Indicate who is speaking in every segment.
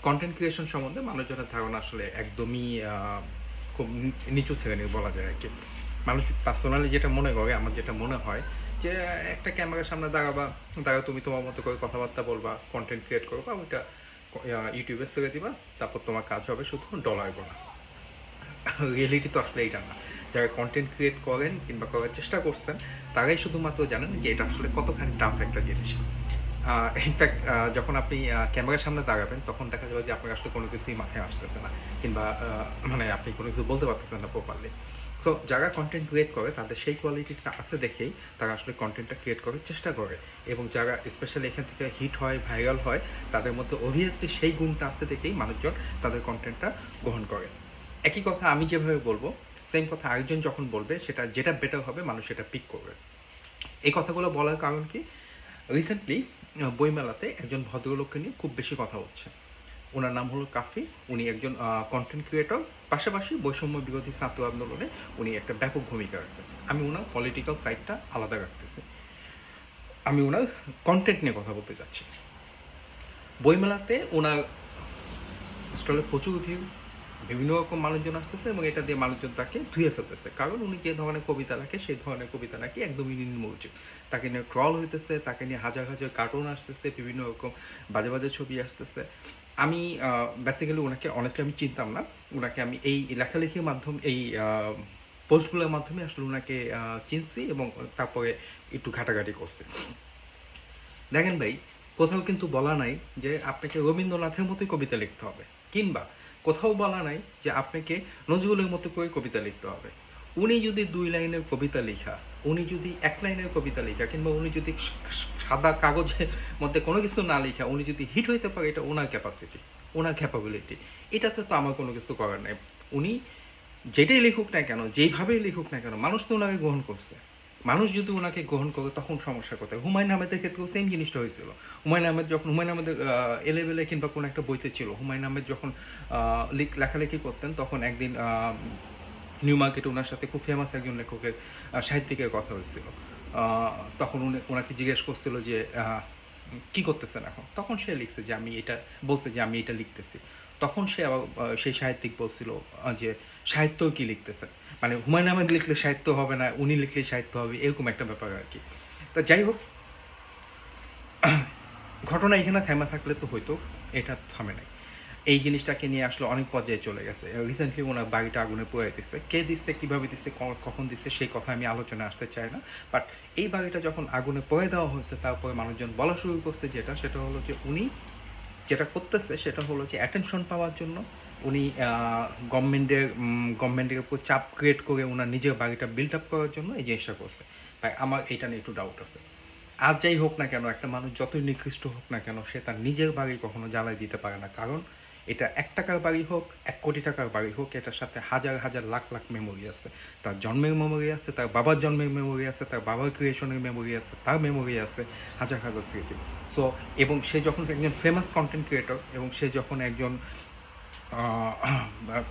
Speaker 1: Content creation সম্বন্ধে মানুষজনের ধারণা আসলে একদমই খুব নিচু শ্রেণীর বলা যায় আর কি। মানুষ পার্সোনালি যেটা মনে করে, আমার যেটা মনে হয় যে একটা ক্যামেরার সামনে দাঁড়াও, তুমি তোমার মতো করে কথাবার্তা বলবা, কন্টেন্ট ক্রিয়েট করবা, ওইটা ইউটিউবে ছেড়ে দিবা, তারপর তোমার কাজ হবে শুধু ডলার গোনা। রিয়েলিটি তো আসলে এইটা না। যারা কন্টেন্ট ক্রিয়েট করেন কিংবা করার চেষ্টা করছেন, তারাই শুধুমাত্র জানেন যে এটা আসলে কতখানি টাফ একটা জিনিস। ইনফ্যাক্ট যখন আপনি ক্যামেরার সামনে দাঁড়াবেন, তখন দেখা যাবে যে আপনার আসলে কোনো কিছুই মাথায় আসতেছে না, কিংবা মানে আপনি কোনো কিছু বলতে পারতেছেন না প্রপারলি। সো যারা কন্টেন্ট ক্রিয়েট করে তাদের সেই কোয়ালিটিটা আছে দেখেই তারা আসলে কন্টেন্টটা ক্রিয়েট করার চেষ্টা করে, এবং যারা স্পেশালি এখান থেকে হিট হয়, ভাইরাল হয়, তাদের মধ্যে অবভিয়াসলি সেই গুণটা আছে দেখেই মানুষজন তাদের কন্টেন্টটা গ্রহণ করে। একই কথা আমি যেভাবে বলবো, সেম কথা আরেকজন যখন বলবে, যেটা বেটার হবে মানুষ সেটা পিক করবে। এই কথাগুলো বলার কারণ কি, রিসেন্টলি বইমেলাতে একজন ভদ্রলোককে নিয়ে খুব বেশি কথা হচ্ছে। ওনার নাম হলো কাফি। উনি একজন কন্টেন্ট ক্রিয়েটর, পাশাপাশি বৈষম্য বিরোধী ছাত্র আন্দোলনে উনি একটা ব্যাপক ভূমিকা আছে। আমি ওনার পলিটিক্যাল সাইডটা আলাদা রাখতেছি, আমি ওনার কন্টেন্ট নিয়ে কথা বলতে চাচ্ছি। বইমেলাতে ওনার স্টলে প্রচুর ভিউ, বিভিন্ন রকম মানুষজন আসতেছে, এবং এটা দিয়ে মানুষজন তাকে ধুয়ে ফেলতেছে, কারণ উনি যে ধরনের কবিতা লেখে সেই ধরনের কবিতা নাকি একদমই নিম্নমৌজিক। তাকে নিয়ে ট্রল হইতেছে, তাকে নিয়ে হাজার হাজার কার্টুন আসতেছে, বিভিন্ন রকম বাজে বাজে ছবি আসতেছে। আমি বেসিক্যালি ওনাকে অনেস্টলি আমি চিনতাম না। ওনাকে আমি এই লেখালেখির মাধ্যমে, এই পোস্টগুলোর মাধ্যমে আসলে ওনাকে চিনছি, এবং তারপরে একটু ঘাটাঘাটি করছি। দেখেন ভাই, কোথাও কিন্তু বলা নাই যে আপনাকে রবীন্দ্রনাথের মতোই কবিতা লিখতে হবে, কিংবা কোথাও বলা নাই যে আপনাকে নজরুলের মতো করে কবিতা লিখতে হবে। উনি যদি 2 লাইনের কবিতা লেখা, উনি যদি 1 লাইনের কবিতা লেখা, কিংবা উনি যদি সাদা কাগজের মধ্যে কোনো কিছু না লেখা, উনি যদি হিট হইতে পারে, এটা ওনার ক্যাপাসিটি, ওনার ক্যাপাবিলিটি। এটাতে তো আমার কোনো কিছু করার নাই। উনি যেটাই লিখুক না কেন, যেইভাবেই লিখুক না কেন, মানুষ তো ওনাকে গ্রহণ করছে। মানুষ যদি ওনাকে গ্রহণ করে, তখন সমস্যা কোথায়? হুমায়ুন আহমেদের ক্ষেত্রেও সেম জিনিসটা হয়েছিল। হুমায়ুন আহমেদের এলেবেলে কিংবা কোনো একটা বইতে ছিল, হুমায়ুন আহমেদ যখন লেখালেখি করতেন, তখন একদিন নিউ মার্কেটে ওনার সাথে খুব ফেমাস একজন লেখকের, সাহিত্যিকের কথা হয়েছিল। তখন ওনাকে জিজ্ঞেস করছিল যে কী করতেছেন এখন? তখন সে লিখছে যে বলছে যে আমি এটা লিখতেছি। তখন সে আবার সেই সাহিত্যিক বলছিল যে সাহিত্য কি লিখতেছেন, মানে হুমায়ুন আহমেদ লিখলে সাহিত্য হবে না, উনি লিখলে সাহিত্য হবে, এরকম একটা ব্যাপার আর কি। তা যাই হোক, ঘটনা এখানে থেমে থাকলে তো হয়তো, এটা থামে নাই। এই জিনিসটাকে নিয়ে আসলে অনেক পর্যায়ে চলে গেছে। রিসেন্টলি ওনার বাড়িটা আগুনে পুড়ে দিচ্ছে। কে দিচ্ছে, কীভাবে দিচ্ছে, কখন দিচ্ছে, সেই কথা আমি আলোচনায় আসতে চাই না। বাট এই বাড়িটা যখন আগুনে পুড়ে দেওয়া হয়েছে, তারপরে মানুষজন বলা শুরু করছে সেটা হলো যে উনি যেটা করতেছে সেটা হলো যে অ্যাটেনশন পাওয়ার জন্য উনি গভর্নমেন্টের উপর চাপ ক্রিয়েট করে ওনার নিজের বাড়িটা বিল্ড আপ করার জন্য এই জিনিসটা করছে। ভাই, আমার এটা নিয়ে একটু ডাউট আছে। আর যাই হোক না কেন, একটা মানুষ যতই নিকৃষ্ট হোক না কেন, সে তার নিজের বাড়ি কখনো জ্বালাই দিতে পারে না। কারণ এটা 1 টাকার বাড়ি হোক, 1 কোটি টাকার বাড়ি হোক, এটার সাথে হাজার হাজার লাখ লাখ মেমোরি আছে। তার জন্মের মেমোরি আছে, তার বাবার জন্মের মেমোরি আছে, তার বাবার ক্রিয়েশনের মেমোরি আছে, তার মেমোরি আছে, হাজার হাজার স্মৃতি। সো এবং সে যখন একজন ফেমাস কন্টেন্ট ক্রিয়েটর, এবং সে যখন একজন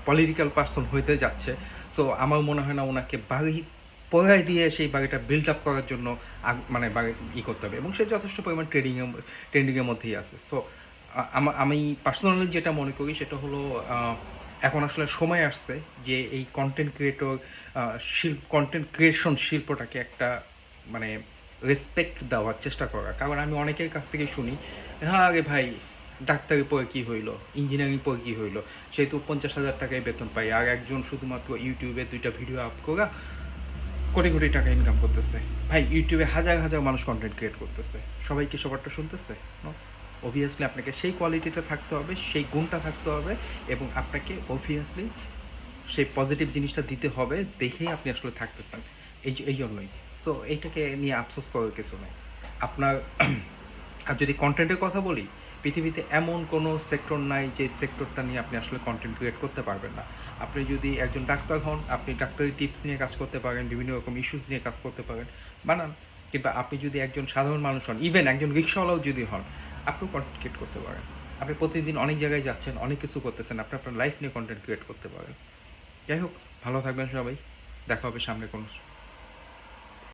Speaker 1: পলিটিক্যাল পার্সন হইতে যাচ্ছে, সো আমার মনে হয় না ওনাকে বাড়ি পড়ায় দিয়ে সেই বাড়িটা বিল্ড আপ করার জন্য মানে বাড়ি করতে হবে, এবং সে যথেষ্ট পরিমাণ ট্রেন্ডিংয়ের মধ্যেই আছে। সো আমি পার্সোনালি যেটা মনে করি সেটা হলো, এখন আসলে সময় আসছে যে এই কন্টেন্ট ক্রিয়েশন শিল্পটাকে একটা মানে রেসপেক্ট দেওয়ার চেষ্টা করা। কারণ আমি অনেকের কাছ থেকে শুনি, হ্যাঁ আরে ভাই, ডাক্তারি পড়ে কী হইলো, ইঞ্জিনিয়ারিং পড়ে কী হইলো, সেই তো 50,000 টাকায় বেতন পাই, আর একজন শুধুমাত্র ইউটিউবে 2টা ভিডিও আপ করা কোটি কোটি টাকা ইনকাম করতেছে। ভাই, ইউটিউবে হাজার হাজার মানুষ কন্টেন্ট ক্রিয়েট করতেছে, সবাই কি সবারটা শুনতেছে? অবভিয়াসলি আপনাকে সেই কোয়ালিটিটা থাকতে হবে, সেই গুণটা থাকতে হবে, এবং আপনাকে অবভিয়াসলি সেই পজিটিভ জিনিসটা দিতে হবে, দেখেই আপনি আসলে থাকতেছেন। এই জন্যই। সো এইটাকে নিয়ে আফসোস করার কিছু নেই আপনার। আর যদি কন্টেন্টের কথা বলি, পৃথিবীতে এমন কোনো সেক্টর নাই যে সেক্টরটা নিয়ে আপনি আসলে কন্টেন্ট ক্রিয়েট করতে পারবেন না। আপনি যদি একজন ডাক্তার হন, আপনি ডাক্তারি টিপস নিয়ে কাজ করতে পারেন, বিভিন্ন রকম ইস্যুস নিয়ে কাজ করতে পারেন, বানান। কিংবা আপনি যদি একজন সাধারণ মানুষ হন, ইভেন একজন রিক্সাওয়ালাও যদি হন, আপনিও কন্টেন্ট ক্রিয়েট করতে পারেন। আপনি প্রতিদিন অনেক জায়গায় যাচ্ছেন, অনেক কিছু করতেছেন, আপনি আপনার লাইফ নিয়ে কন্টেন্ট ক্রিয়েট করতে পারেন। যাই হোক, ভালো থাকবেন সবাই। দেখা হবে সামনে কোনো